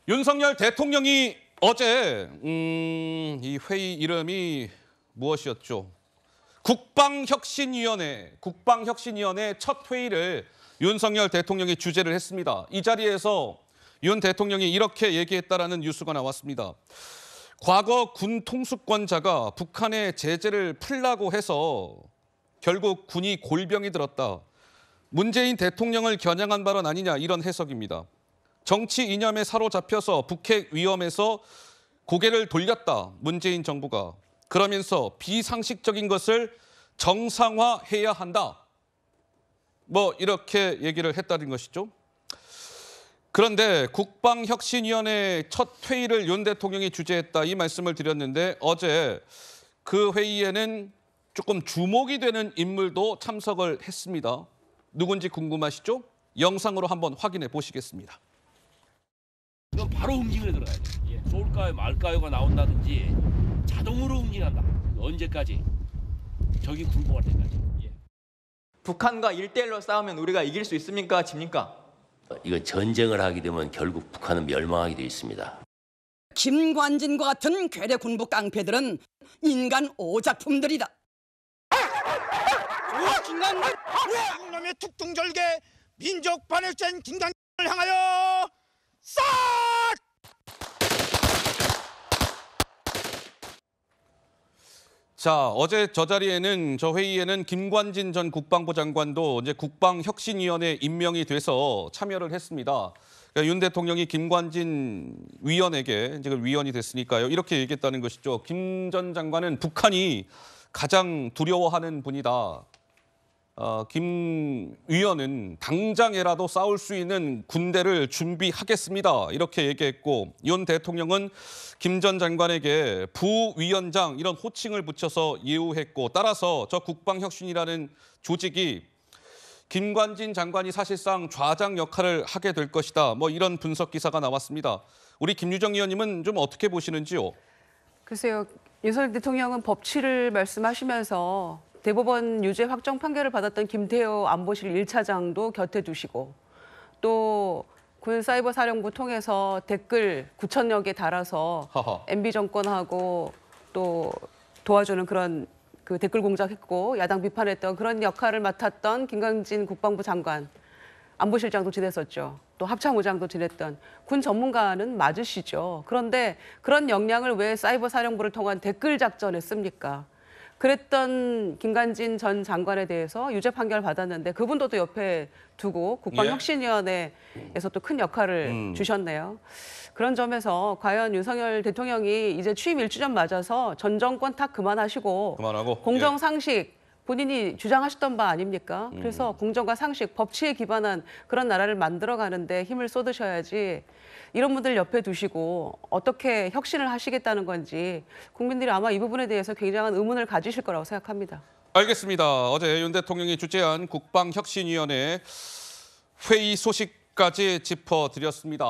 윤석열 대통령이 어제 이 회의 이름이 무엇이었죠? 국방혁신위원회 첫 회의를 윤석열 대통령이 주재를 했습니다. 이 자리에서 윤 대통령이 이렇게 얘기했다라는 뉴스가 나왔습니다. 과거 군 통수권자가 북한의 제재를 풀라고 해서 결국 군이 골병이 들었다. 문재인 대통령을 겨냥한 발언 아니냐, 이런 해석입니다. 정치 이념에 사로잡혀서 북핵 위험에서 고개를 돌렸다, 문재인 정부가. 그러면서 비상식적인 것을 정상화해야 한다. 이렇게 얘기를 했다는 것이죠. 그런데 국방혁신위원회 첫 회의를 윤 대통령이 주재했다, 이 말씀을 드렸는데, 어제 그 회의에는 조금 주목이 되는 인물도 참석을 했습니다. 누군지 궁금하시죠? 영상으로 한번 확인해 보시겠습니다. 이건 바로 움직임에 들어가야 돼. 쏠까요 말까요가 나온다든지 자동으로 움직인다. 언제까지? 적이 굴복할 때까지. 북한과 1대1로 싸우면 우리가 이길 수 있습니까? 집니까? 이거 전쟁을 하게 되면 결국 북한은 멸망하게 돼 있습니다. 김관진과 같은 괴뢰 군부 깡패들은 인간 오작품들이다. 김관진! 이놈의 특등절개 민족 반역자인 김관진을 향하여 싹! 자, 어제 저 자리에는, 저 회의에는 김관진 전 국방부 장관도 이제 국방혁신위원회 임명이 돼서 참여를 했습니다. 그러니까 윤 대통령이 김관진 위원에게, 이제 위원이 됐으니까요, 이렇게 얘기했다는 것이죠. 김 전 장관은 북한이 가장 두려워하는 분이다. 김 위원은 당장에라도 싸울 수 있는 군대를 준비하겠습니다, 이렇게 얘기했고, 윤 대통령은 김 전 장관에게 부위원장 이런 호칭을 붙여서 예우했고, 따라서 저 국방혁신이라는 조직이 김관진 장관이 사실상 좌장 역할을 하게 될 것이다, 이런 분석 기사가 나왔습니다. 우리 김유정 의원님은 좀 어떻게 보시는지요? 글쎄요, 윤석열 대통령은 법치를 말씀하시면서 대법원 유죄 확정 판결을 받았던 김태호 안보실 1차장도 곁에 두시고, 또 군 사이버 사령부 통해서 댓글 9,000여 개 달아서 MB 정권하고 또 도와주는 그런 그 댓글 공작했고 야당 비판했던 그런 역할을 맡았던 김광진 국방부 장관, 안보실장도 지냈었죠. 또 합참의장도 지냈던 군 전문가는 맞으시죠. 그런데 그런 역량을 왜 사이버 사령부를 통한 댓글 작전에 씁니까? 그랬던 김관진 전 장관에 대해서 유죄 판결 받았는데 그분도 또 옆에 두고 국방혁신위원회에서 또 큰 역할을 주셨네요. 그런 점에서 과연 윤석열 대통령이 이제 취임 1주년 맞아서 전 정권 탓 그만하시고 공정상식, 본인이 주장하셨던 바 아닙니까? 그래서 공정과 상식, 법치에 기반한 그런 나라를 만들어가는데 힘을 쏟으셔야지, 이런 분들 옆에 두시고 어떻게 혁신을 하시겠다는 건지 국민들이 아마 이 부분에 대해서 굉장한 의문을 가지실 거라고 생각합니다. 알겠습니다. 어제 윤 대통령이 주재한 국방혁신위원회 회의 소식까지 짚어드렸습니다.